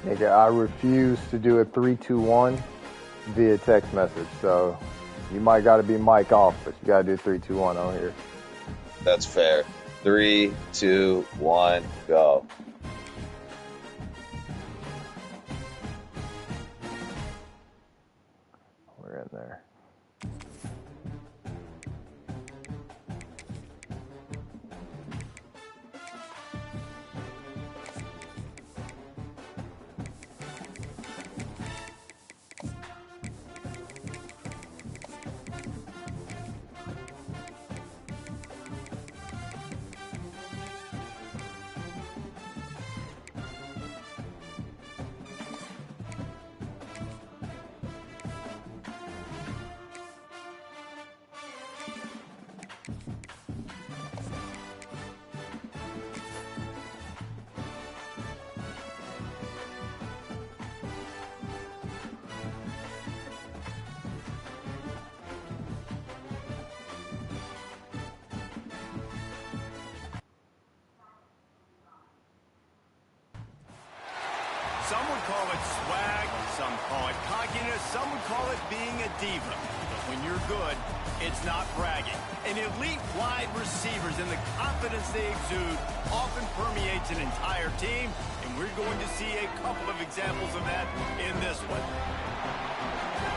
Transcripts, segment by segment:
Nigga, I refuse to do a 3-2-1 via text message. So you might got to be mic off, but you got to do 3-2-1 on here. That's fair. 3, 2, 1, go. We're in there. Some would call it swag, some call it cockiness, some would call it being a diva. But when you're good, it's not bragging. And elite wide receivers and the confidence they exude often permeates an entire team, and we're going to see a couple of examples of that in this one.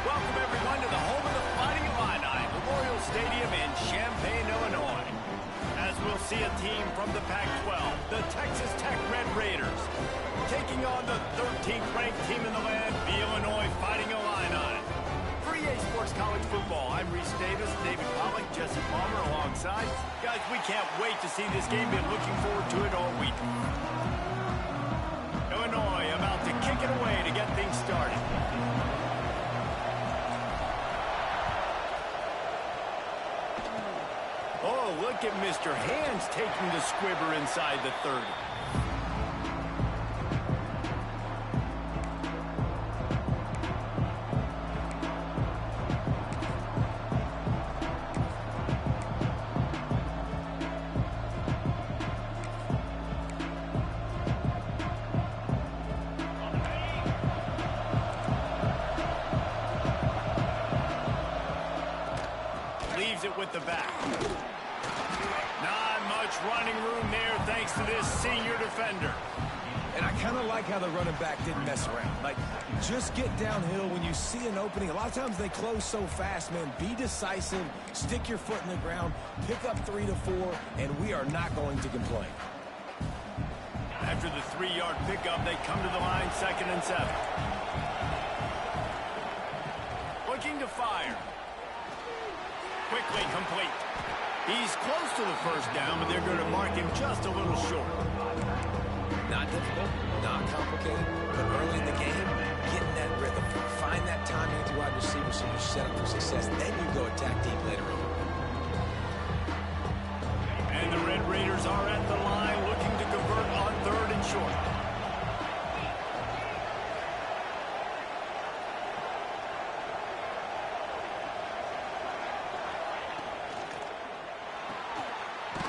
Welcome, everyone, to the home of the Fighting Illini, Memorial Stadium in Champaign, Illinois. As we'll see a team from the Pac-12, the Texas Tech Red Raiders, taking on the 13th ranked team in the land, the Illinois Fighting Illini. For EA Sports College Football, I'm Reese Davis, David Pollock, Jesse Palmer alongside. Guys, we can't wait to see this game. Been looking forward to it all week. Illinois about to kick it away to get things started. Oh, look at Mr. Hands taking the squibber inside the 30. Leaves it with the back. Not much running room there thanks to this senior defender. And I kind of like how the running back didn't mess around. Like, just get downhill when you see an opening. A lot of times they close so fast, man. Be decisive, stick your foot in the ground, pick up 3 to 4, and we are not going to complain. After the 3-yard pickup, they come to the line, 2nd and 7. Looking to fire. Quickly complete. He's close to the first down, but they're going to mark him just a little short. Not difficult, not complicated, but early in the game, get in that rhythm. Find that timing at the wide receiver so you're set up for success. Then you go attack deep later on. And the Red Raiders are at the line looking to convert on 3rd and short.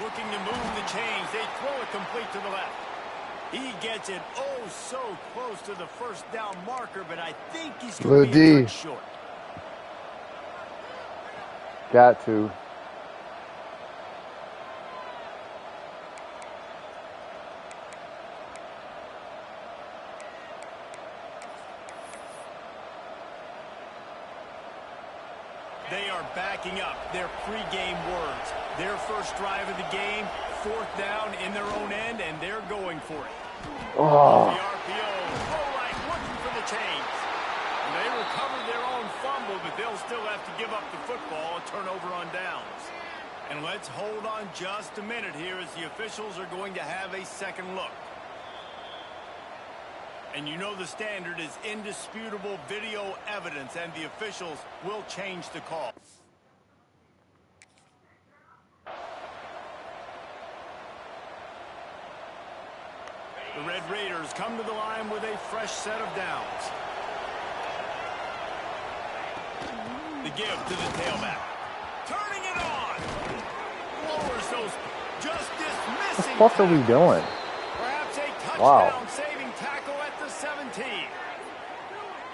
Looking to move the chains. They throw it complete to the left. He gets it oh so close to the first down marker, but I think he's going to be a touch short. Got to. They are backing up their pregame words. Their first drive of the game, 4th down in their own end, and they're going for it. Oh. The RPO, full right, looking for the chains. And they recovered their own fumble, but they'll still have to give up the football, a turnover on downs. And let's hold on just a minute here as the officials are going to have a second look. And you know the standard is indisputable video evidence, and the officials will change the call. The Red Raiders come to the line with a fresh set of downs. The give to the tailback. Turning it on. Lowers those, just dismissing. What the fuck are we doing? Perhaps a touchdown Wow. saving tackle at the 17.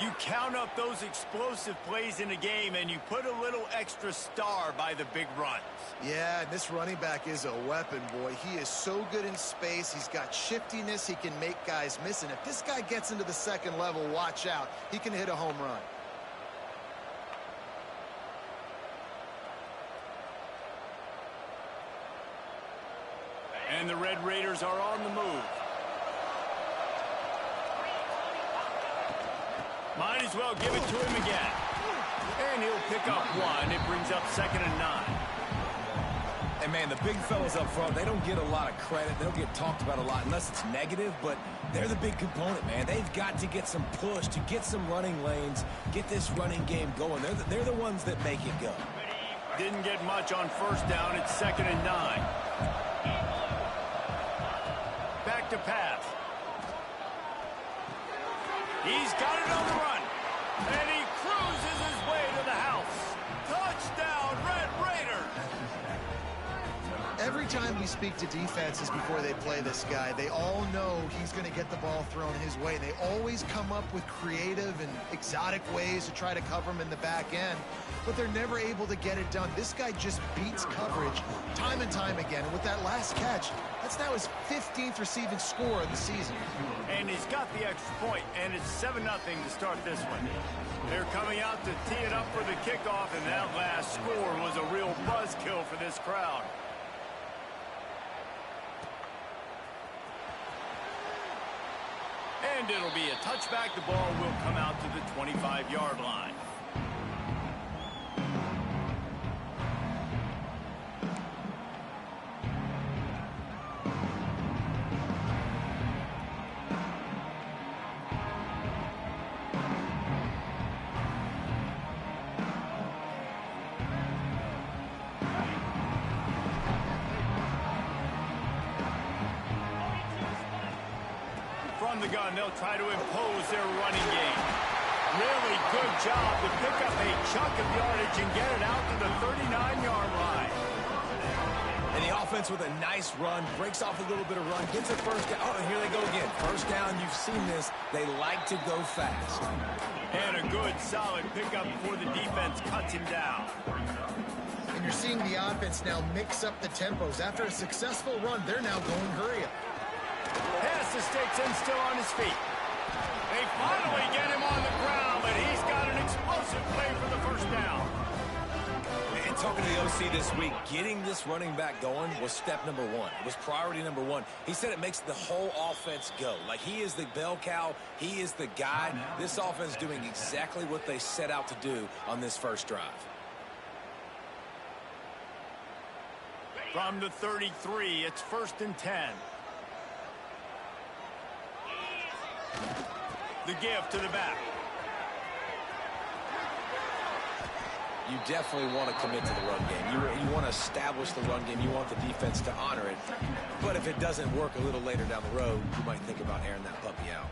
You count up those explosive plays in a game, and you put a little extra star by the big runs. Yeah, and this running back is a weapon, boy. He is so good in space. He's got shiftiness. He can make guys miss. And if this guy gets into the second level, watch out. He can hit a home run. And the Red Raiders are on the move. Might as well give it to him again. And he'll pick up one. It brings up 2nd and 9. And, man, the big fellas up front, they don't get a lot of credit. They don't get talked about a lot unless it's negative, but they're the big component, man. They've got to get some push, to get some running lanes, get this running game going. They're the ones that make it go. Didn't get much on 1st down. It's 2nd and 9. Back to pass. He's got it on the run. And he cruises his way to the house. Touchdown, Red Raiders! Every time we speak to defenses before they play this guy, they all know he's going to get the ball thrown his way. They always come up with creative and exotic ways to try to cover him in the back end, but they're never able to get it done. This guy just beats coverage time and time again. And with that last catch, that's now his 15th receiving score of the season. And he's got the extra point, and it's 7-0 to start this one. They're coming out to tee it up for the kickoff, and that last score was a real buzzkill for this crowd. And it'll be a touchback. The ball will come out to the 25-yard line. From the gun, they'll try to impose their running game. Really good job to pick up a chunk of yardage and get it out to the 39-yard line. And the offense with a nice run, breaks off a little bit of run, gets a 1st down. Oh, and here they go again. 1st down, you've seen this. They like to go fast. And a good, solid pickup before the defense cuts him down. And you're seeing the offense now mix up the tempos. After a successful run, they're now going hurry up. Pass the sticks and still on his feet. They finally get him on the ground, but he's got an explosive play for the 1st down. And talking to the OC this week, getting this running back going was step number 1. It was priority number 1. He said it makes the whole offense go. Like, he is the bell cow. He is the guy. This offense doing exactly what they set out to do on this 1st drive. From the 33, it's 1st and 10. The give to the back. You definitely want to commit to the run game. You want to establish the run game. You want the defense to honor it. But if it doesn't work a little later down the road, you might think about airing that puppy out.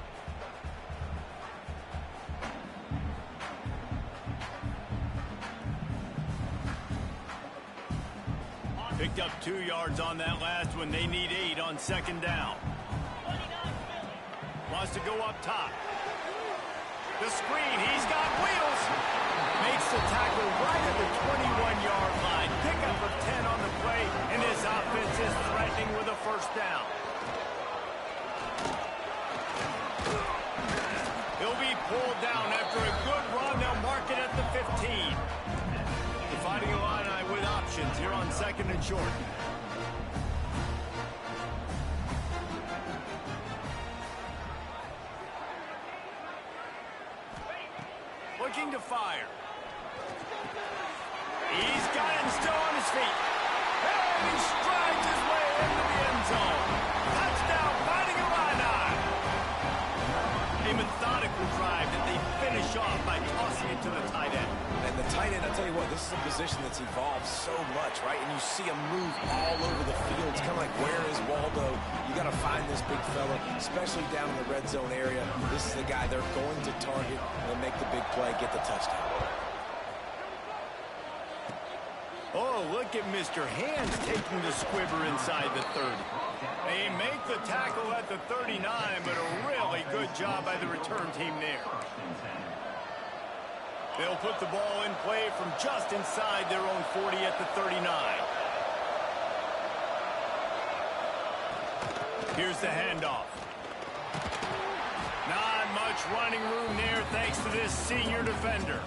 Picked up 2 yards on that last one. They need 8 on 2nd down. Wants to go up top. The screen, he's got wheels. Makes the tackle right at the 21-yard line. Pickup of 10 on the play, and his offense is threatening with a 1st down. He'll be pulled down after a good run. They'll mark it at the 15. The Fighting Illini with options here on 2nd and short. Looking to fire. He's got him still on his feet. And he strides his way into the end zone. Touchdown, Fighting Illini. A methodical drive that they finish off by tossing it to the tight end. And the tight end, I'll tell you what, this is a position that's evolved so much, right? And you see him move all over the field. It's kind of like, where is Waldo? You got to find this big fella, especially down in the red zone area. This is the guy they're going to target and make the big play, get the touchdown. Oh, look at Mr. Hands taking the squibber inside the 30. They make the tackle at the 39, but a really good job by the return team there. They'll put the ball in play from just inside their own 40 at the 39. Here's the handoff. Not much running room there thanks to this senior defender.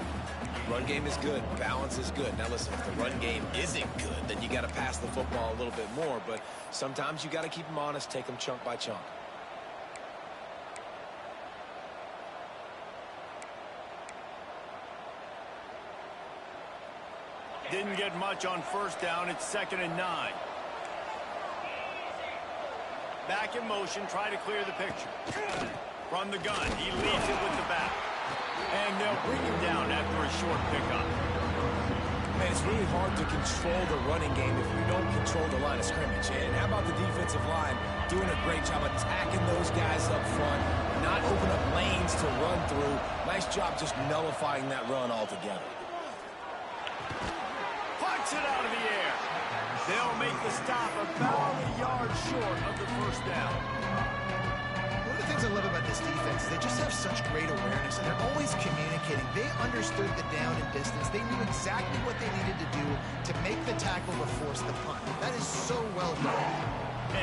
Run game is good. Balance is good. Now listen, if the run game isn't good, then you got to pass the football a little bit more. But sometimes you got to keep them honest, take them chunk by chunk. Didn't get much on first down. It's 2nd and 9. Back in motion, try to clear the picture. From the gun, he leads it with the back. And they'll bring him down after a short pickup. Man, it's really hard to control the running game if you don't control the line of scrimmage. And how about the defensive line doing a great job attacking those guys up front, not open up lanes to run through. Nice job just nullifying that run altogether. Punch it out of the air. They'll make the stop about a yard short of the first down. One of the things I love about this defense is they just have such great awareness, and they're always communicating. They understood the down and distance. They knew exactly what they needed to do to make the tackle to force the punt. That is so well done.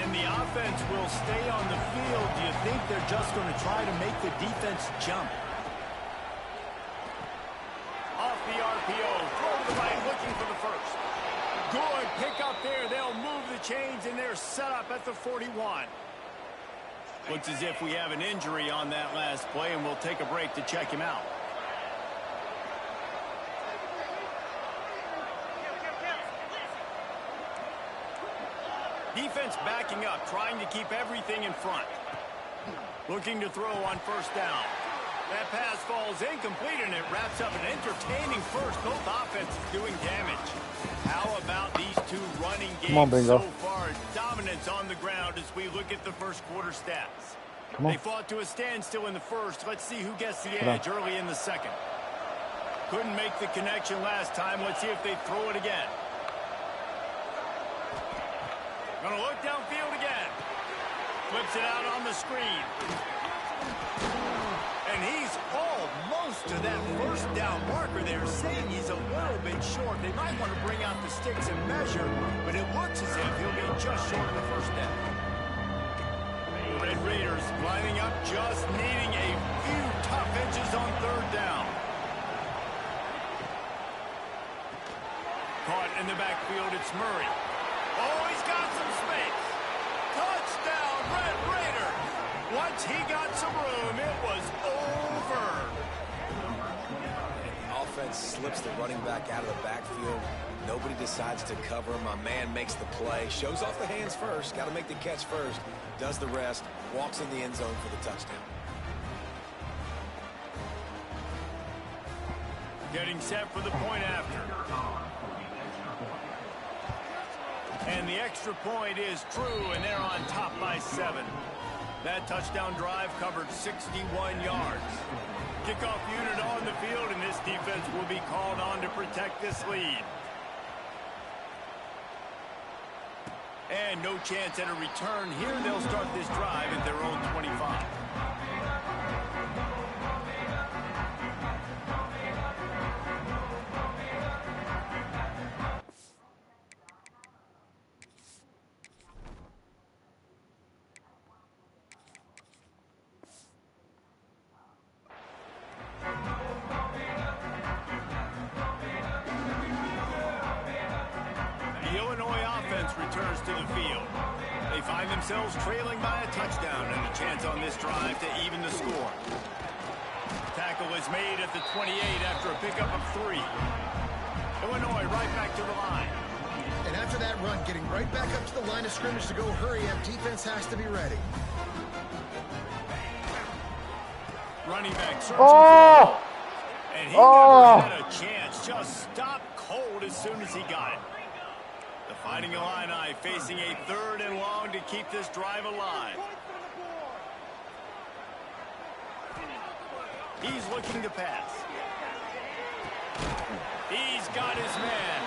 And the offense will stay on the field. Do you think they're just going to try to make the defense jump? Off the RPO, throw to the right, looking for the first. Good pick up there. They'll move the chains, and they're set up at the 41. Looks as if we have an injury on that last play, and we'll take a break to check him out. Defense backing up, trying to keep everything in front. Looking to throw on first down. That pass falls incomplete, and it wraps up an entertaining first. Both offenses doing damage. How about these two running games so far? Dominance on the ground as we look at the first quarter stats. They fought to a standstill in the first. Let's see who gets the edge early in the second. Couldn't make the connection last time. Let's see if they throw it again. Gonna look downfield again. Flips it out on the screen. And he's almost to that first down marker there, saying he's a little bit short. They might want to bring out the sticks and measure, but it looks as if he'll be just short of the first down. The Red Raiders lining up, just needing a few tough inches on third down. Caught in the backfield, it's Murray. Oh, he's got some space. Touchdown, Red Raider. Once he got some room, it was over. Offense slips the running back out of the backfield. Nobody decides to cover him. My man makes the play. Shows off the hands first. Got to make the catch first. Does the rest. Walks in the end zone for the touchdown. Getting set for the point after. And the extra point is true, and they're on top by 7. That touchdown drive covered 61 yards. Kickoff unit on the field, and this defense will be called on to protect this lead. And no chance at a return here. They'll start this drive at their own 25. Returns to the field. They find themselves trailing by a touchdown and a chance on this drive to even the score. Tackle is made at the 28 after a pickup of 3. Illinois right back to the line. And after that run, getting right back up to the line of scrimmage to go hurry up, defense has to be ready. Running back searching for it. And he never had a chance. Just stopped cold as soon as he got it. The Fighting Illini facing a 3rd and long to keep this drive alive. He's looking to pass. He's got his man.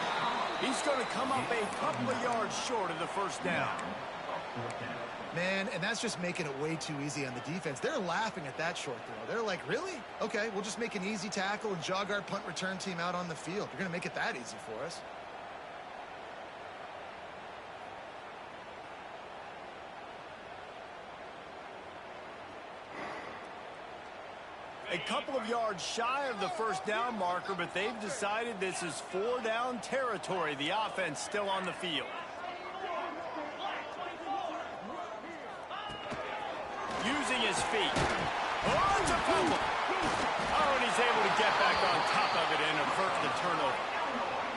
He's going to come up a couple of yards short of the first down. Man, and that's just making it way too easy on the defense. They're laughing at that short throw. They're like, really? Okay, we'll just make an easy tackle and jog our punt return team out on the field. You're going to make it that easy for us. A couple of yards shy of the first down marker, but they've decided this is 4-down territory. The offense still on the field. Using his feet. Oh, it's a fumble. Oh, and he's able to get back on top of it and avert the turnover.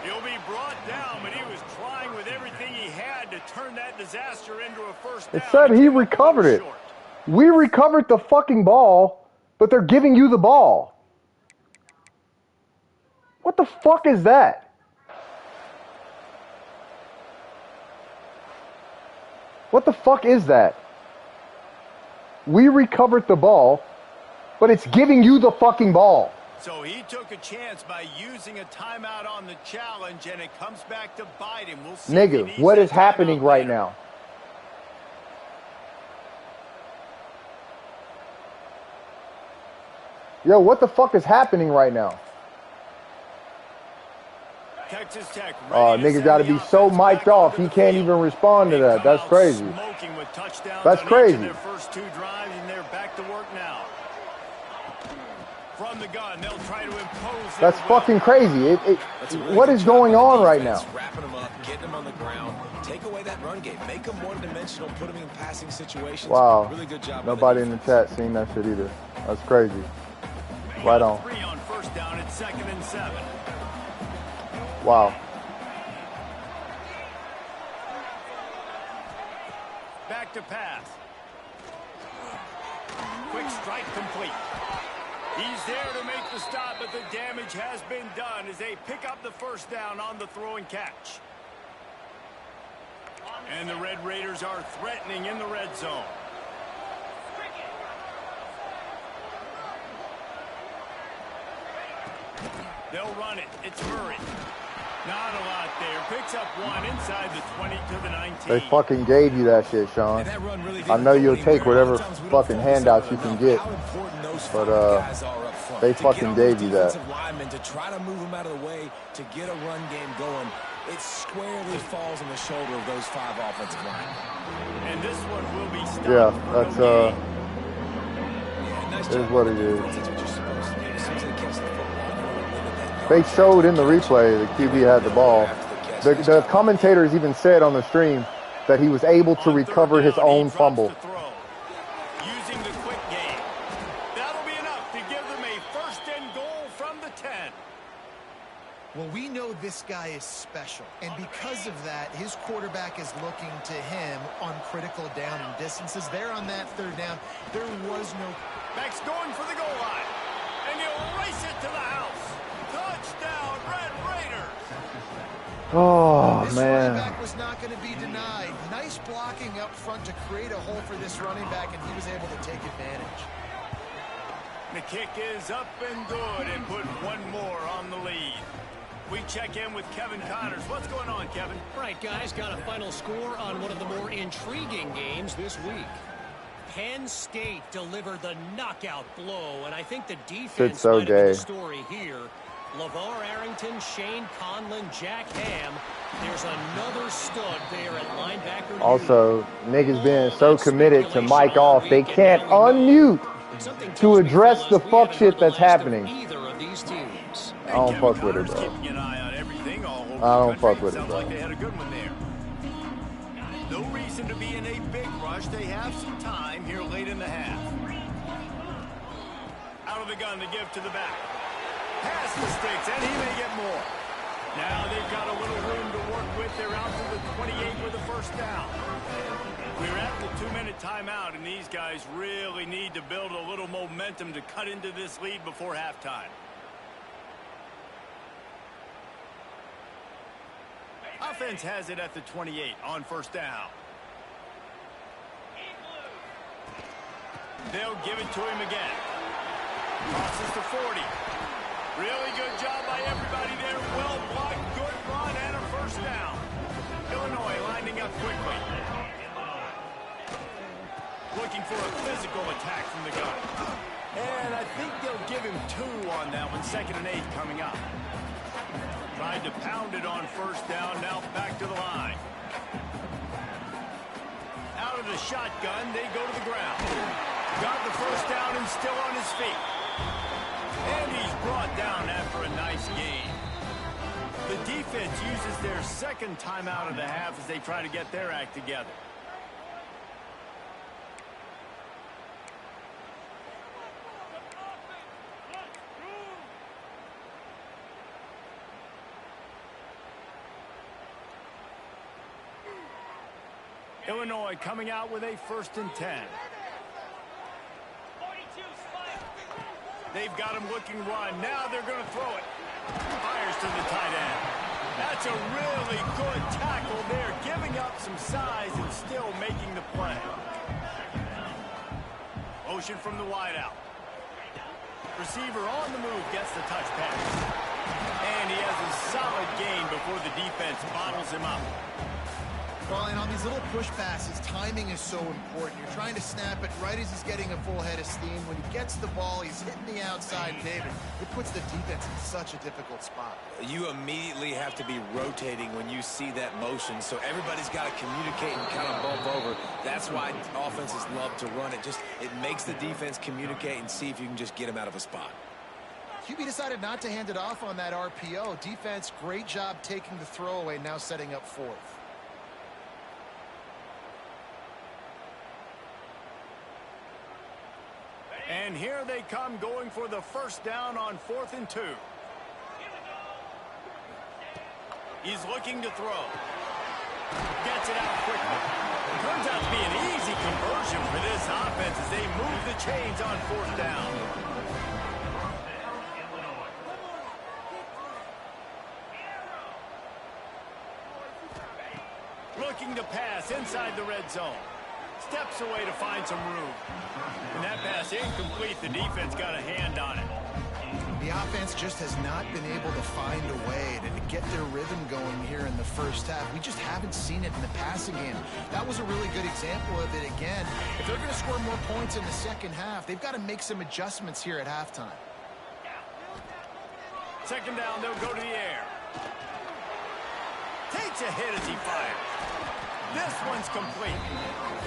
He'll be brought down, but he was trying with everything he had to turn that disaster into a first down. It said he recovered it. We recovered the fucking ball. But they're giving you the ball. What the fuck is that? What the fuck is that? We recovered the ball, but it's giving you the fucking ball. So he took a chance by using a timeout on the challenge, and it comes back to bite him. We'll see. Nigga, what is happening right now? Yo, what the fuck is happening right now? Texas Tech. Nigga got to be so mic'd off, he can't even respond to that. That's crazy. That's crazy. Their first 2 drives, and they're back to work now. From the gun, they'll try to impose. That's fucking crazy. What is going on right now? Wrapping them up, getting them on the ground, take away that run game, make them one-dimensional, put them in passing situations. Wow. Really good job. Nobody in the chat seen that shit either. That's crazy. Right on. 3 on first down. It's 2nd and 7. Wow. Back to pass. Quick strike complete. He's there to make the stop, but the damage has been done as they pick up the first down on the throw and catch. And the Red Raiders are threatening in the red zone. They'll run it. It's Murray. Not a lot there. Picks up 1 inside the 20 to the 19. They fucking gave you that shit, Sean. I know you'll take whatever fucking handouts you can get, but they fucking gave you that. To try to move them out of the way to get a run game going, it squarely falls on the shoulder of those 5 offensive linemen. And this one will be stopped. Yeah, that's is what it is. They showed in the replay the QB had the ball. The commentators even said on the stream that he was able to recover his own fumble. Using the quick game. That'll be enough to give them a 1st and goal from the 10. Well, we know this guy is special, and because of that, his quarterback is looking to him on critical down and distances. There on that 3rd down, there was no... Max going for the goal line, and he'll race it to the house. Touchdown, Red Raiders. Oh, this man. running back was not going to be denied. Nice blocking up front to create a hole for this running back, and he was able to take advantage. The kick is up and good, and put 1 more on the lead. We check in with Kevin Connors. What's going on, Kevin? Right, guys, got a final score on one of the more intriguing games this week. Penn State delivered the knockout blow, and I think the defense so might have been gay. the story here. LeVar Arrington, Shane Conlon, Jack Ham. There's another stud there at linebacker. Also, niggas being so committed to mic off, they can't unmute to address the fuck shit that's happening. Either of these teams. I don't fuck with it, bro. Keeping an eye on everything all over I don't the country. fuck with it, Sounds bro. like they had a good one there. No reason to be in a big rush. They have some time here late in the half. Out of the gun to give to the back. Pass mistakes, and he may get more. Now they've got a little room to work with. They're out to the 28 with a first down. We're at the 2-minute timeout, and these guys really need to build a little momentum to cut into this lead before halftime. Offense has it at the 28 on first down. They'll give it to him again. Crosses to 40. Really good job by everybody there. Well blocked, good run, and a first down. Illinois lining up quickly. looking for a physical attack from the gun. And I think they'll give him 2 on that one. 2nd and 8 coming up. Tried to pound it on 1st down. Now back to the line. Out of the shotgun, they go to the ground. Got the 1st down and still on his feet. And he's brought down after a nice gain. The defense uses their 2nd timeout of the half as they try to get their act together. Illinois coming out with a 1st and 10. They've got him looking run. Now they're going to throw it. Fires to the tight end. That's a really good tackle there, giving up some size and still making the play. Motion from the wideout. Receiver on the move gets the touch pass. And he has a solid gain before the defense bottles him up. Well, and on these little push passes, timing is so important. You're trying to snap it right as he's getting a full head of steam. When he gets the ball, he's hitting the outside pivot. It puts the defense in such a difficult spot. You immediately have to be rotating when you see that motion, so everybody's got to communicate and kind of bump over. That's why offenses love to run it. It makes the defense communicate and see if you can just get him out of a spot. QB decided not to hand it off on that RPO. Defense, great job taking the throwaway, now setting up 4th. And here they come, going for the 1st down on 4th and 2. He's looking to throw. Gets it out quickly. Turns out to be an easy conversion for this offense as they move the chains on 4th down. Looking to pass inside the red zone. Steps away to find some room. And that pass incomplete. The defense got a hand on it. The offense just has not been able to find a way to get their rhythm going here in the 1st half. We just haven't seen it in the passing game. That was a really good example of it again. If they're going to score more points in the 2nd half, they've got to make some adjustments here at halftime. 2nd down, they'll go to the air. Takes a hit as he fires. This one's complete.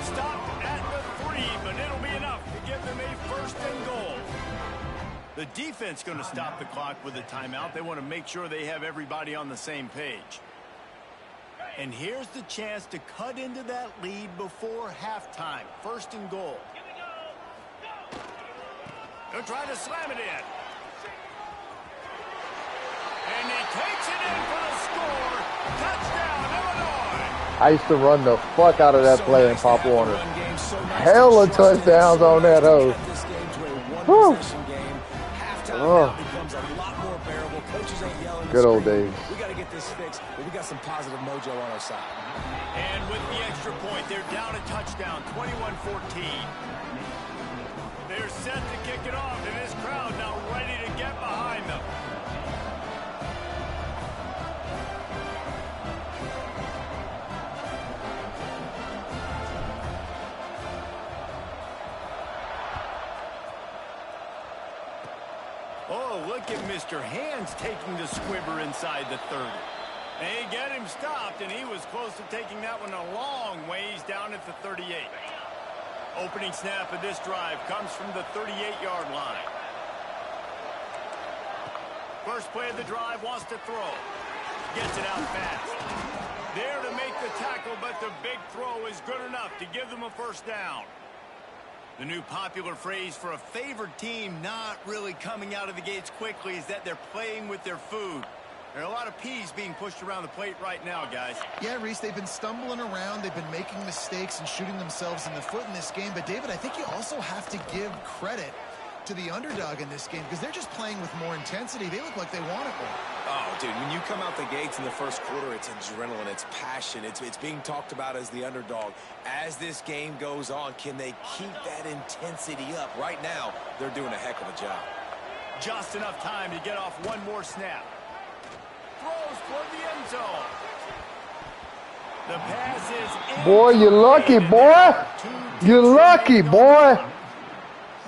Stopped at the 3, but it'll be enough to give them a 1st and goal. The defense going to stop the clock with a timeout. They want to make sure they have everybody on the same page. And here's the chance to cut into that lead before halftime. 1st and goal. They'll try to slam it in. And he takes it in for the score. Touchdown, Illinois. I used to run the fuck out of that play in Pop Warner. Hell of touchdowns on that hoe. Whew. Oh. Good old days. We got to get this fixed, but we got some positive mojo on our side. And with the extra point, they're down a touchdown, 21-14. They're set to kick it off, and this crowd now ready to get behind them. Oh, look at Mr. Hands taking the squibber inside the 30. They get him stopped, and he was close to taking that one a long ways down at the 38. Opening snap of this drive comes from the 38-yard line. First play of the drive, wants to throw. Gets it out fast. There to make the tackle, but the big throw is good enough to give them a 1st down. The new popular phrase for a favored team not really coming out of the gates quickly is that they're playing with their food. There are a lot of peas being pushed around the plate right now, guys. Yeah, Reese, they've been stumbling around. They've been making mistakes and shooting themselves in the foot in this game. But, David, I think you also have to give credit to the underdog in this game because they're just playing with more intensity. They look like they want it more. Oh, dude, when you come out the gates in the 1st quarter, it's adrenaline, it's passion, it's being talked about as the underdog. As this game goes on, can they keep that intensity up? Right now, they're doing a heck of a job. Just enough time to get off one more snap. Throws toward the end zone. The pass is Boy, you lucky, boy. You lucky, boy.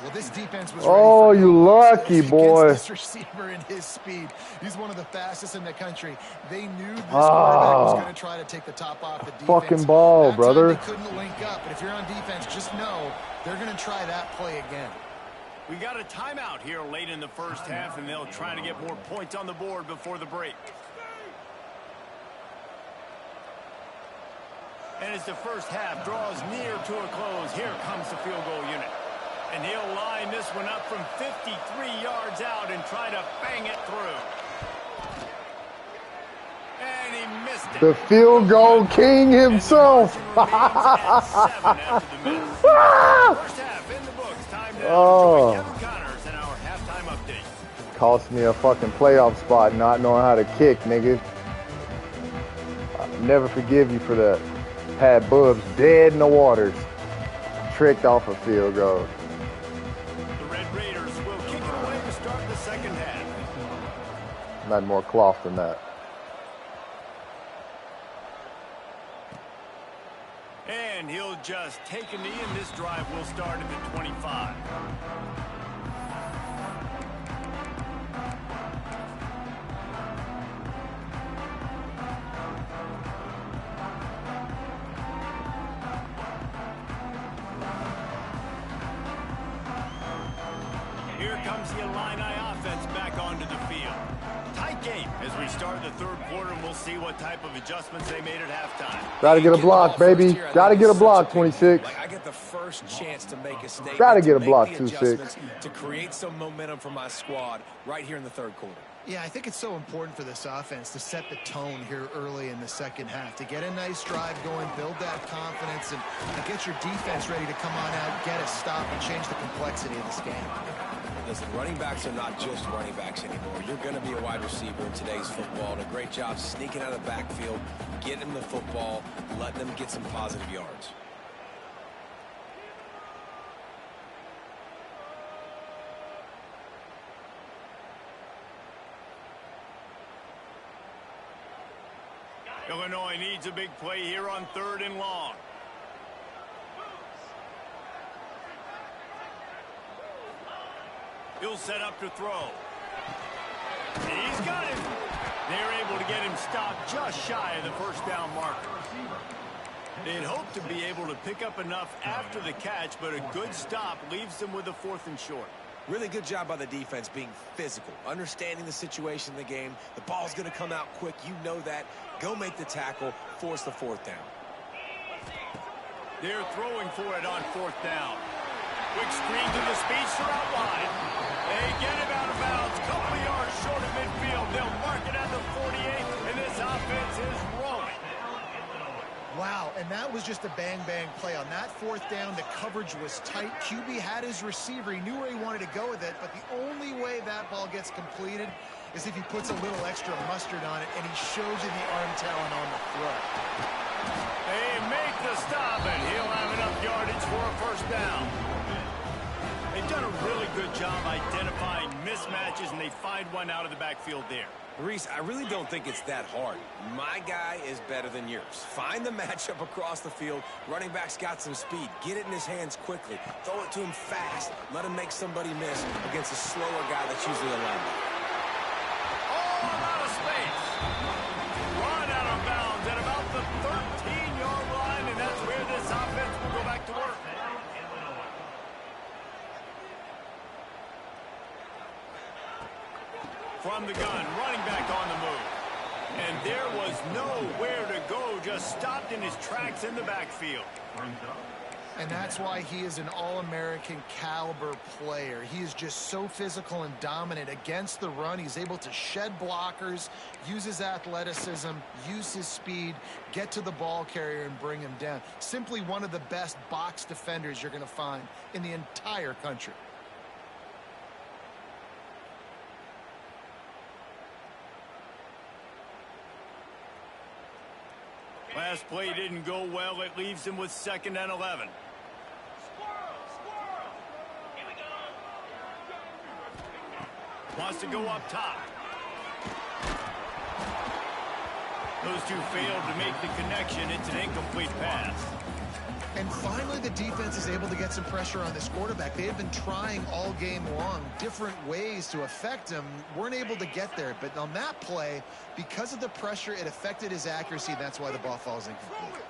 Well, this defense was Oh, ready for you lucky, boy. against this receiver and his speed. He's one of the fastest in the country. They knew this quarterback was going to try to take the top off the defense. Fucking ball, that brother. Time they couldn't link up, but if you're on defense, just know they're going to try that play again. We got a timeout here late in the first half, and they'll try to get more points on the board before the break. And as the first half draws near to a close, here comes the field goal unit. And he'll line this one up from 53 yards out and try to bang it through. And he missed it. The field goal king himself. First half in the books. Time now to join Kevin Connors in our halftime update. Cost me a fucking playoff spot not knowing how to kick, nigga. I'll never forgive you for that. Had Bubs dead in the waters. Tricked off a field goal. The Red Raiders will kick it away to start the second half. Not more cloth than that. And he'll just take a knee, and this drive will start at the 25. Here comes the Illini offense back onto the field. Tight game as we start the third quarter, and we'll see what type of adjustments they made at halftime. Gotta get a block, baby. Gotta get a block, 26. Like, I get the first chance to make a statement. Gotta get a block, the 26. To create some momentum for my squad right here in the third quarter. Yeah, I think it's so important for this offense to set the tone here early in the second half, to get a nice drive going, build that confidence, and get your defense ready to come on out, get a stop, and change the complexity of this game. Listen, running backs are not just running backs anymore. You're going to be a wide receiver in today's football. And a great job sneaking out of the backfield, getting them the football, letting them get some positive yards. Illinois needs a big play here on 3rd and long. He'll set up to throw. He's got him. They're able to get him stopped just shy of the first down marker. They'd hoped to be able to pick up enough after the catch, but a good stop leaves them with a 4th and short. Really good job by the defense being physical, understanding the situation in the game. The ball's going to come out quick. You know that. Go make the tackle, force the 4th down. They're throwing for it on 4th down. Quick screen to the speedster out wide. They get him out of bounds. Couple of yards short of midfield. They'll mark it at the 48, and this offense is rolling. Wow, and that was just a bang-bang play. On that 4th down, the coverage was tight. QB had his receiver. He knew where he wanted to go with it, but the only way that ball gets completed is if he puts a little extra mustard on it, and he shows you the arm talent on the throw. They make the stop, and he'll have enough yardage for a first down. They've done a really good job identifying mismatches, and they find one out of the backfield there. Reese, I really don't think it's that hard. My guy is better than yours. Find the matchup across the field. Running back's got some speed. Get it in his hands quickly. Throw it to him fast. Let him make somebody miss against a slower guy that's usually a linebacker. All out of space. Run out of bounds at about the 13-yard line, and that's where this offense will go back to work. From the gun, running back on the move. And there was nowhere to go, just stopped in his tracks in the backfield. And that's why he is an All-American caliber player. He is just so physical and dominant against the run. He's able to shed blockers, use his athleticism, use his speed, get to the ball carrier and bring him down. Simply one of the best box defenders you're going to find in the entire country. Last play didn't go well. It leaves him with 2nd and 11. Wants to go up top. Those two failed to make the connection. It's an incomplete pass. And finally, the defense is able to get some pressure on this quarterback. They have been trying all game long different ways to affect him. Weren't able to get there. But on that play, because of the pressure, it affected his accuracy. And that's why the ball falls incomplete.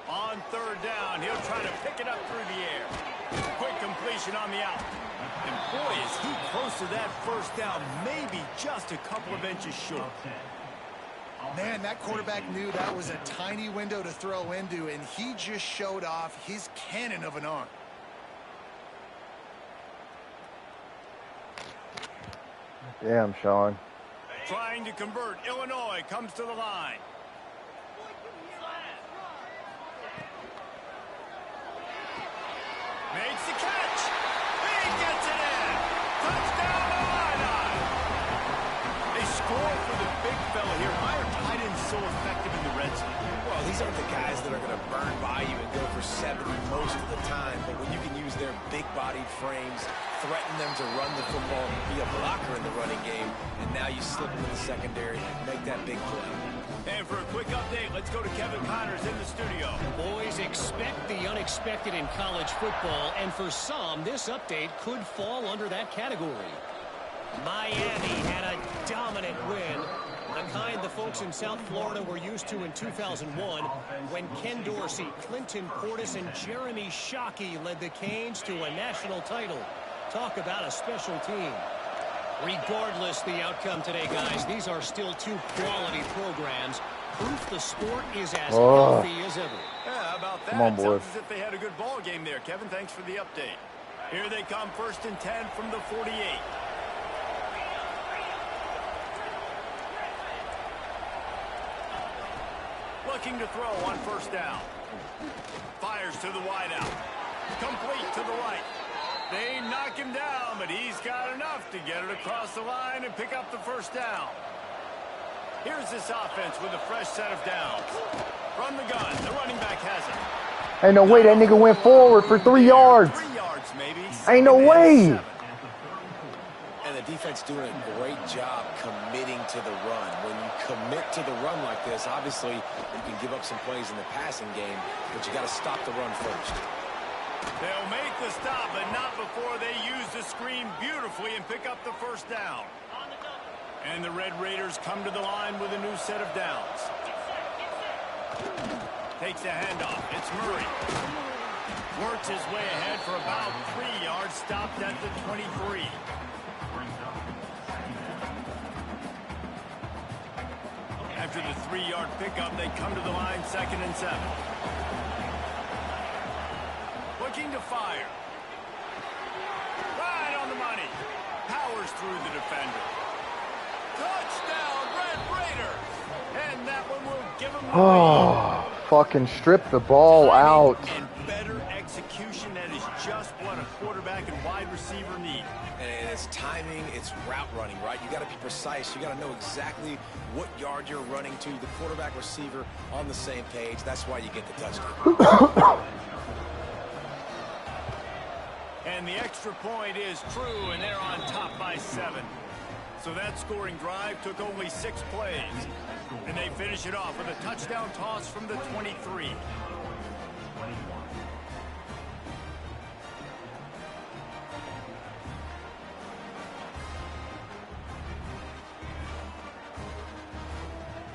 On third down, he'll try to pick it up through the air. Quick completion on the out. And boy, is he close to that first down, maybe just a couple of inches short. Man, that quarterback knew that was a tiny window to throw into, and he just showed off his cannon of an arm. Damn, Sean. Trying to convert, Illinois comes to the line. Makes the catch. He gets it in. Touchdown, Illini. They score for the big fella here. Why are tight ends so effective in the red zone? Well, these aren't the guys that are going to burn by you and go for 70 most of the time, but when you can use their big-bodied frames, threaten them to run the football, be a blocker in the running game, and now you slip them in the secondary, make that big play. And for a quick update, let's go to Kevin Connors in the studio. Boys, expect the unexpected in college football, and for some, this update could fall under that category. Miami had a dominant win, the kind the folks in South Florida were used to in 2001 when Ken Dorsey, Clinton Portis, and Jeremy Shockey led the Canes to a national title. Talk about a special team. Regardless the outcome today, guys, these are still two quality programs. Proof the sport is as healthy as ever. Yeah, how about that? Come on, boys. Sounds as if they had a good ball game there. Kevin, thanks for the update. Here they come, 1st and 10 from the 48. Looking to throw on 1st down. Fires to the wideout. Complete to the right. They knock him down, but he's got enough to get it across the line and pick up the 1st down. Here's this offense with a fresh set of downs. From the gun, the running back has it. Ain't no way that nigga went forward for 3 yards. 3 yards, maybe. Ain't no way. And the defense doing a great job committing to the run. When you commit to the run like this, obviously you can give up some plays in the passing game, but you got to stop the run first. They'll make the stop, but not before they use the screen beautifully and pick up the 1st down. And the Red Raiders come to the line with a new set of downs. Takes a handoff. It's Murray. Works his way ahead for about 3 yards, stopped at the 23. After the 3-yard pickup, they come to the line 2nd and 7. Looking to fire. Right on the money. Powers through the defender. Touchdown, Red Raiders. And that one will give them the lead. Fucking strip the ball out. And better execution. That is just what a quarterback and wide receiver need. And it's timing, it's route running, right? You got to be precise. You got to know exactly what yard you're running to. The quarterback, receiver on the same page. That's why you get the touchdown. And the extra point is true, and they're on top by 7. So that scoring drive took only 6 plays. And they finish it off with a touchdown toss from the 23.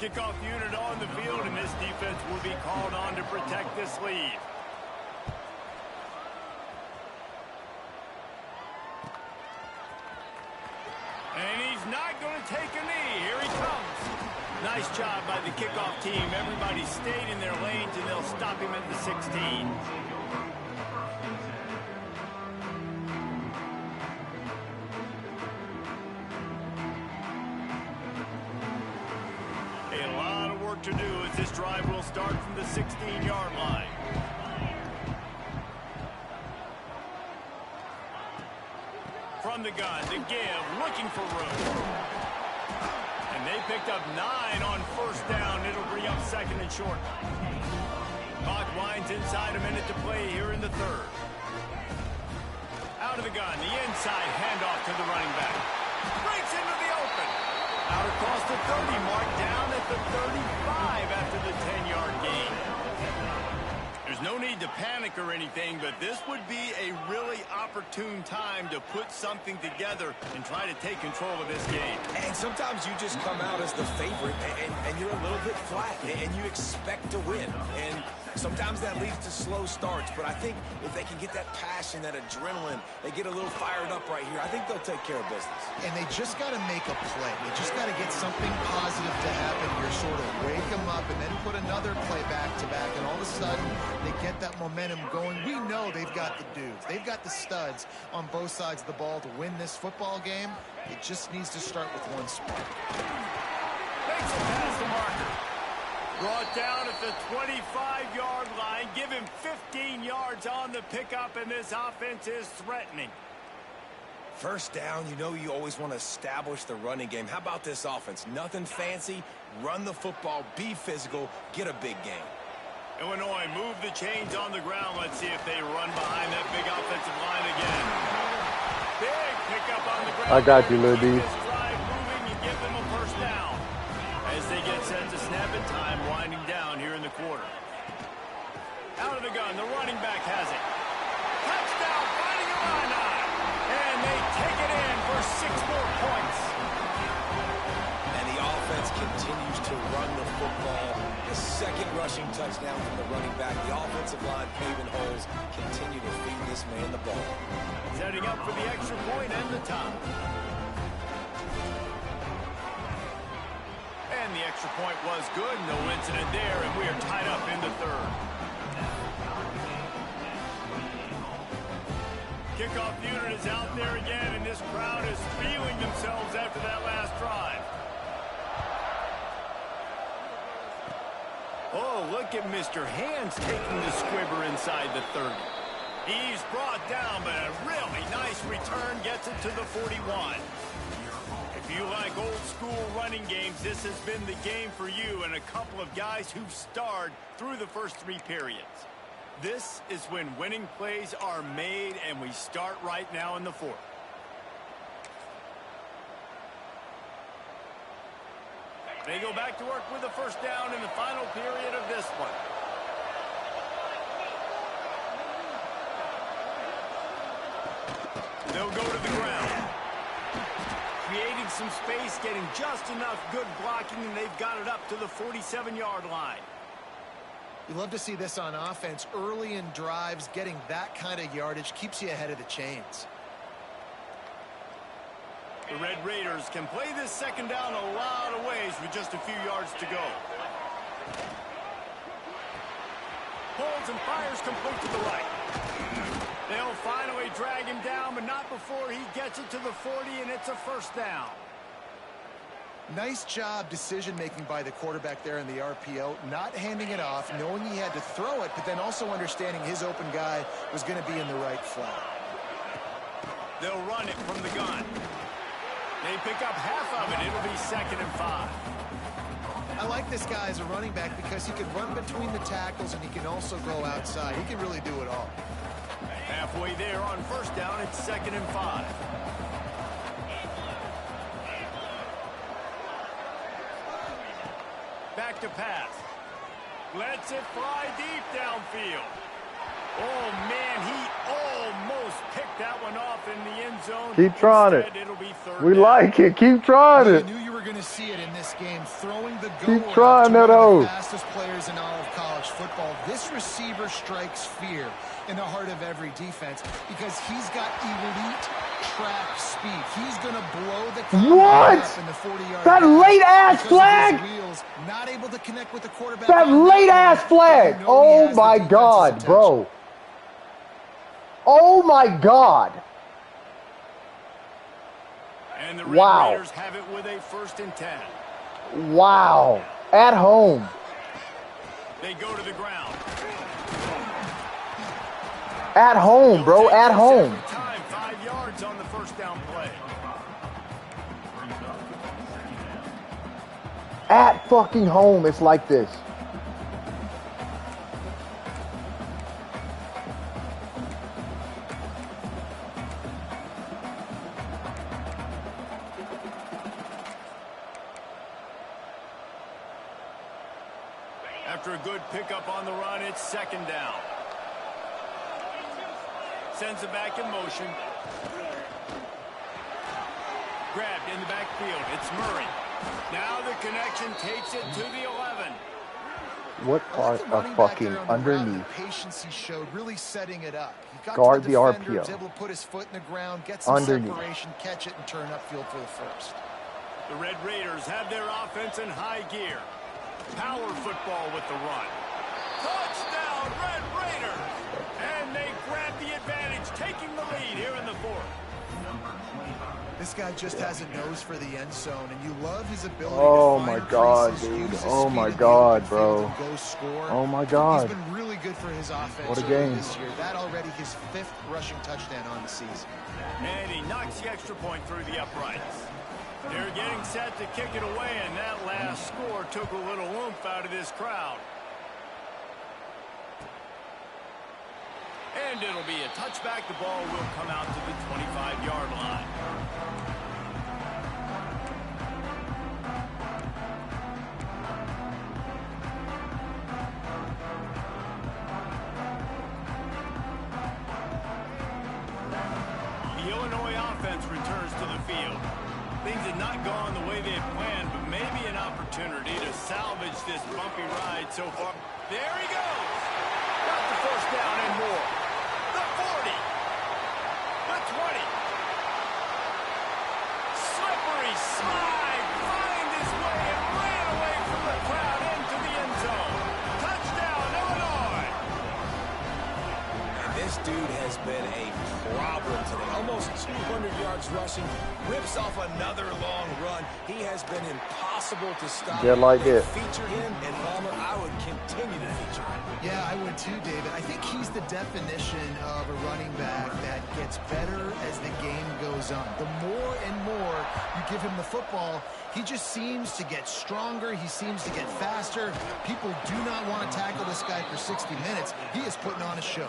Kickoff unit on the field, and this defense will be called on to protect this lead. And he's not going to take a knee. Here he comes. Nice job by the kickoff team. Everybody stayed in their lanes, and they'll stop him at the 16. A lot of work to do as this drive will start from the 16-yard line. From the gun, to give, looking for room. And they picked up 9 on 1st down. It'll bring up 2nd and short. Clock winds inside, a minute to play here in the 3rd. Out Out of the gun, the inside handoff to the running back. Breaks into the open. Out across the 30 mark, down at the 35 after the 10-yard gain. There's no need to panic or anything, but this would be a really opportune time to put something together and try to take control of this game. And sometimes you just come out as the favorite, and you're a little bit flat, and you expect to win. And sometimes that leads to slow starts, but I think if they can get that passion, that adrenaline, they get a little fired up right here, I think they'll take care of business. And they just got to make a play. They just got to get something positive to happen here, sort of wake them up, and then put another play back-to-back, and all of a sudden, they get that momentum going. We know they've got the dudes. They've got the studs on both sides of the ball to win this football game. It just needs to start with one spark. Makes it past the marker. Brought down at the 25-yard line. Give him 15 yards on the pickup, and this offense is threatening. First down, you know you always want to establish the running game. How about this offense? Nothing fancy. Run the football, be physical, get a big game. Illinois move the chains on the ground. Let's see if they run behind that big offensive line again. Big pickup on the ground. I got you, Lil D. This drive moving and give them a first down. As they get set to snap it, time winding down here in the quarter. Out of the gun, the running back has it. Touchdown, finding a line on. And they take it in for 6 more points. And the offense continues to run the football. The second rushing touchdown from the running back. The offensive line paving holes. Continue to feed this man the ball. Setting up for the extra point and the top. And the extra point was good. No incident there, and we are tied up in the third. Kickoff unit is out there again, and this crowd is feeling themselves after that last drive. Oh, look at Mr. Hands taking the squibber inside the 30. He's brought down, but a really nice return gets it to the 41. If you like old school running games, this has been the game for you and a couple of guys who've starred through the first 3 periods. This is when winning plays are made, and we start right now in the 4th. They go back to work with a first down in the final period of this one. They'll go to the ground. Creating some space, getting just enough good blocking, and they've got it up to the 47-yard line. You love to see this on offense. Early in drives, getting that kind of yardage keeps you ahead of the chains. The Red Raiders can play this second down a lot of ways with just a few yards to go. Holds and fires complete to the right. They'll finally drag him down, but not before he gets it to the 40, and it's a first down. Nice job decision-making by the quarterback there in the RPO, not handing it off, knowing he had to throw it, but then also understanding his open guy was going to be in the right flat. They'll run it from the gun. They pick up half of it. It'll be 2nd and 5. I like this guy as a running back because he can run between the tackles and he can also go outside. He can really do it all. Halfway there on first down, it's 2nd and 5. Back to pass. Lets it fly deep downfield. Oh, man, he almost picked that one off in the end zone. Keep trying it. It'll be 3rd We down. like it. Keep trying You it. knew you were going to see it in this game, throwing the go Keep trying that O. the fastest players in all of college football. This receiver strikes fear in the heart of every defense because he's got elite track speed. He's going to blow the What? up in the 40-yard That dash late-ass because of his flag? wheels, not able to connect with the quarterback. That on that late-ass one, flag. but you know he Oh, has the my defense's God, attention. bro. Oh, my God. And the Red Wow. Raiders have it with a 1st and 10. Wow. At home. They go to the ground. At home, bro. At home. Time, 5 yards on the first down play. At fucking home, it's like this. After a good pickup on the run, it's second down. Sends it back in motion. Grabbed in the backfield. It's Murray. Now the connection takes it to the 11. What part of fucking underneath? The patience he showed, really setting it up. He got Guard to the defender, RPO. was able to put his foot in the ground, get some Underneath. separation, catch it, and turn upfield for the first. The Red Raiders have their offense in high gear. Power football with the run. Touchdown, Red Raiders! And they grab the advantage, taking the lead here in the fourth. This guy just has a nose for the end zone, and you love his ability Oh to my find God, creases, dude. use his Oh speed my in the God, open bro. field and go score. Oh my God. He's been really good for his offense What a earlier game. this year. That already his 5th rushing touchdown on the season. And he knocks the extra point through the uprights. They're getting set to kick it away, and that last score took a little oomph out of this crowd. And it'll be a touchback. The ball will come out to the 25-yard line. The Illinois offense returns to the field. Things had not gone the way they had planned, but maybe an opportunity to salvage this bumpy ride so far. There he goes! Got the first down and more. The 40. The 20. Slippery slide. Find his way and ran away from the crowd into the end zone. Touchdown, Illinois! And this dude has been a problem today. Almost 200 yards rushing. Rips off another long run. He has been impossible to stop. Just like They it. feature him, and Palmer, I would continue to feature him. Yeah, I would too, David. I think he's the definition of a running back that gets better as the game goes on. The more and more you give him the football, he just seems to get stronger. He seems to get faster. People do not want to tackle this guy for 60 minutes. He is putting on a show.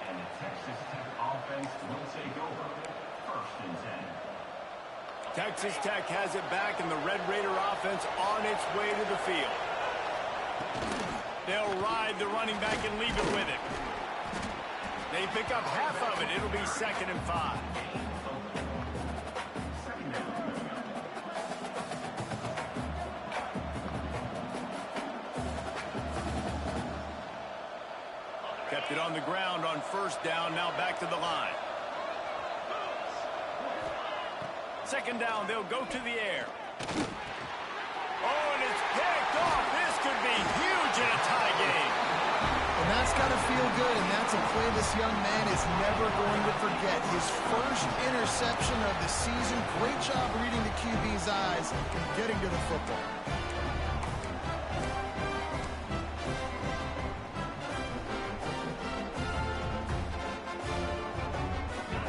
And the Texas Tech offense will take over. 1st and 10. Texas Tech has it back, and the Red Raider offense on its way to the field. They'll ride the running back and leave it with him. They pick up half of it. It'll be 2nd and 5. Kept it on the ground on 1st down. Now back to the line. 2nd down, they'll go to the air. Oh, and it's picked off. This could be huge in a tie game. And that's got to feel good, and that's a play this young man is never going to forget. His first interception of the season. Great job reading the QB's eyes and getting to the football.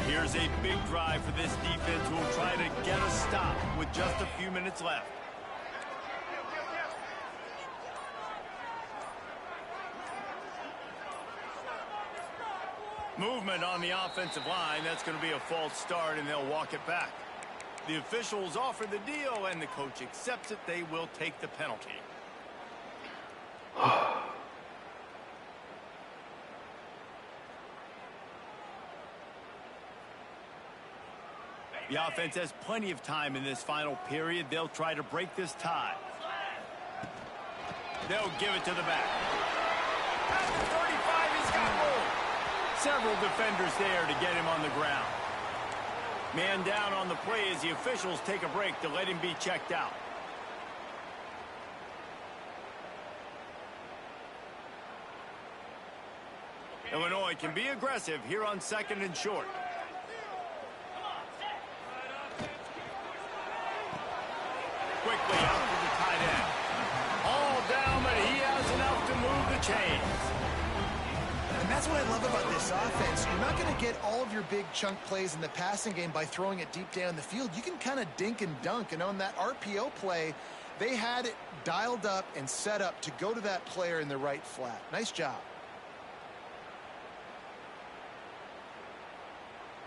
Here's a big drive for this defense who will try to get a stop with just a few minutes left. Movement on the offensive line. That's going to be a false start, and they'll walk it back. The officials offer the deal, and the coach accepts it. They will take the penalty. The offense has plenty of time in this final period. They'll try to break this tie. They'll give it to the back. At the 35, he's got room. Several defenders there to get him on the ground. Man down on the play as the officials take a break to let him be checked out. Illinois can be aggressive here on 2nd and short. Quickly out to the tight end. All down, but he has enough to move the chains. And that's what I love about this offense. You're not going to get all of your big chunk plays in the passing game by throwing it deep down the field. You can kind of dink and dunk. And on that RPO play, they had it dialed up and set up to go to that player in the right flat. Nice job.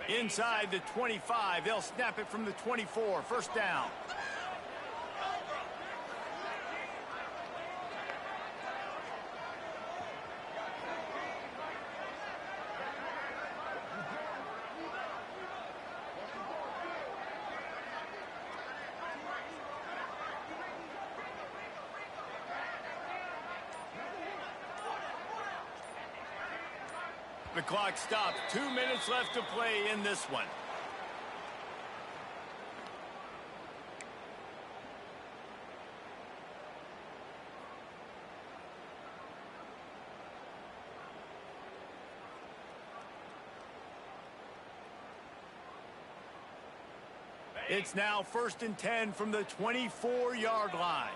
Inside the 25, they'll snap it from the 24. 1st down. The clock stops. 2 minutes left to play in this one. It's now 1st and 10 from the 24-yard line.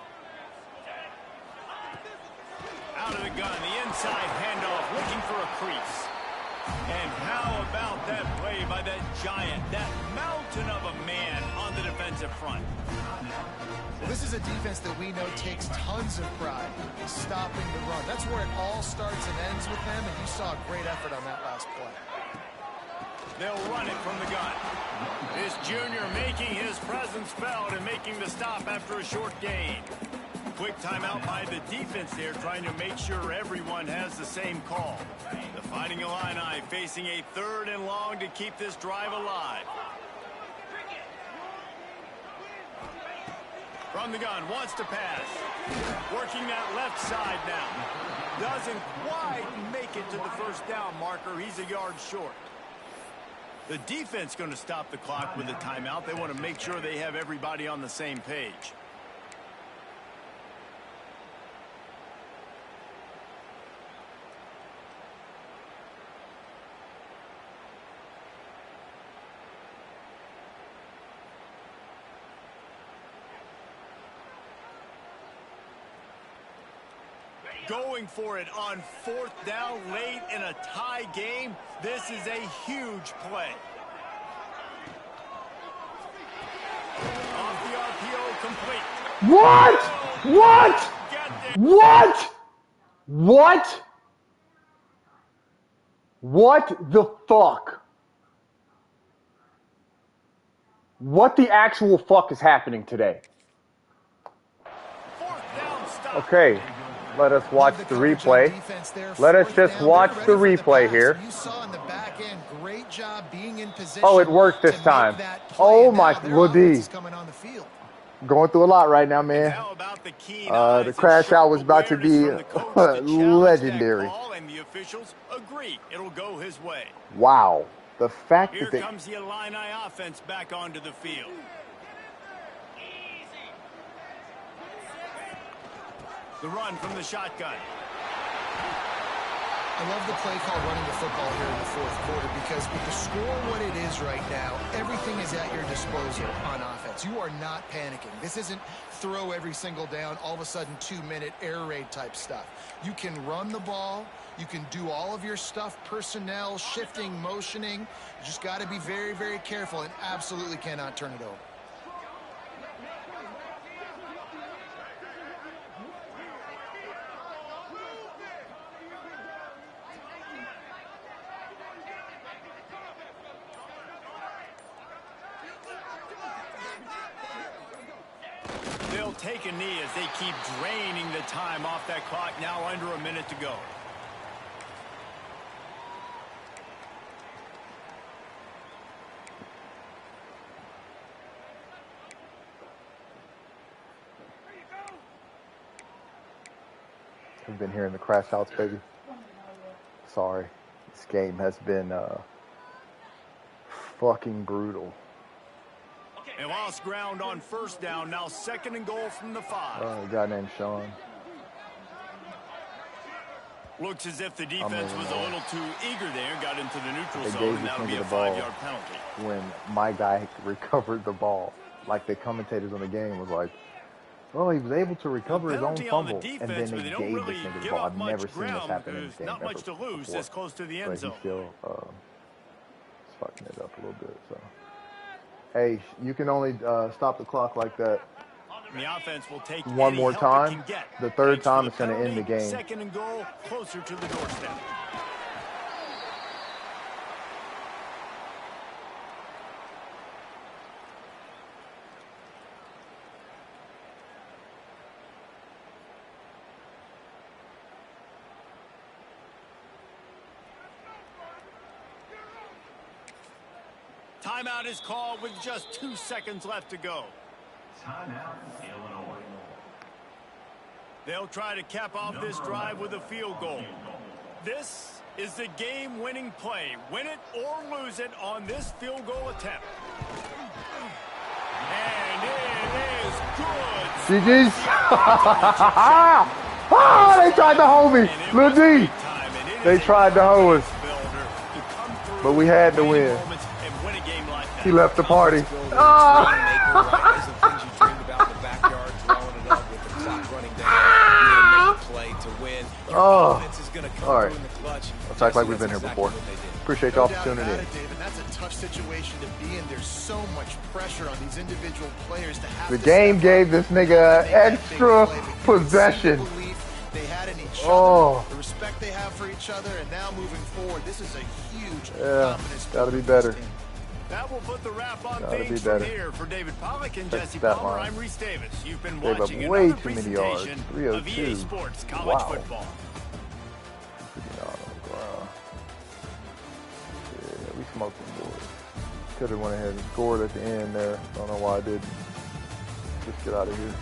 Out of the gun, the inside handoff, looking for a crease. And how about that play by that giant, that mountain of a man on the defensive front? Well, this is a defense that we know takes tons of pride in stopping the run. That's where it all starts and ends with them, and you saw a great effort on that last play. They'll run it from the gun. This junior making his presence felt and making the stop after a short gain. Quick timeout by the defense there, trying to make sure everyone has the same call. The Fighting Illini facing a 3rd and long to keep this drive alive. From the gun, wants to pass. Working that left side now. Doesn't quite make it to the 1st down marker. He's a yard short. The defense going to stop the clock with a timeout. They want to make sure they have everybody on the same page. Going for it on 4th down late in a tie game. This is a huge play. Off the RPO, complete. What? What? What? What? What the fuck? What the actual fuck is happening today? 4th down stop. Okay. Let us watch the replay. Let us just watch the replay here. You saw in the back end, great job being in position. Oh, it worked this time. Oh my Lodi. Going through a lot right now, man. The crash out was about to be legendary. And the officials agree it'll go his way. Wow. The fact Here that comes the Illini offense back onto the field. The run from the shotgun. I love the play call running the football here in the 4th quarter because with the score what it is right now, everything is at your disposal on offense. You are not panicking. This isn't throw every single down, all of a sudden 2-minute air raid type stuff. You can run the ball. You can do all of your stuff, personnel, shifting, motioning. You just got to be very, very careful and absolutely cannot turn it over. They'll take a knee as they keep draining the time off that clock. Now under a minute to go. I've been hearing the crash outs, baby. Sorry. This game has been fucking brutal. They lost ground on 1st down. Now 2nd and goal from the 5. A guy named Sean. Looks as if the defense was a little too eager there. Got into the neutral zone, gave and that'll be a the ball 5-yard penalty. When my guy recovered the ball, like the commentators on the game was like, well, he was able to recover his own fumble, and then they gave this nigga the ball. I've never seen this happen in this game not much to lose before. this close to the end But zone. he still is fucking it up a little bit. So, hey, you can only stop the clock like that And the offense will take one any more help it time. can get. The third Thanks for time, the it's going to end the penalty. game. 2nd and goal, closer to the doorstep. Timeout is called with just 2 seconds left to go. Timeout, Illinois. They'll try to cap off this drive with a field goal. This is the game-winning play. Win it or lose it on this field goal attempt. And it is good. GG's. Ah, they tried to hold me. Lil D. They tried to hold us. But we had to win. He left the party. Oh, all right. Let's act like we've been here before. Appreciate y'all for tuning in. David, that's a tough situation to be in. There's so much pressure on these individual players to have. The game gave this nigga extra possession. They had in each other, the respect they have for each other, and now moving forward, this is a huge confidence. Gotta be better. That will put the wrap on things from here. For David Pollack and Jesse Palmer, I'm Reese Davis. You've been watching another presentation of EA Sports College Football. Yeah, we smoked them boys. Could have went ahead and scored at the end there. Don't know why I didn't. Just get out of here.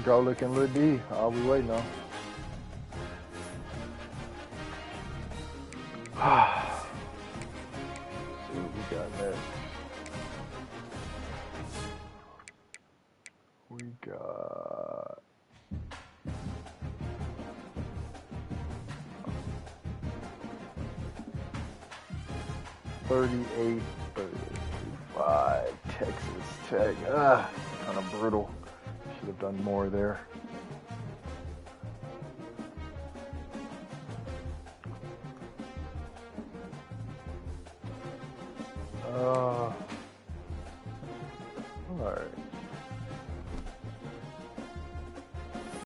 Go looking Lil D. All we waiting on. See what we got next. We got $38-35 Texas Tech. Kind of brutal. Should have done more there. All right.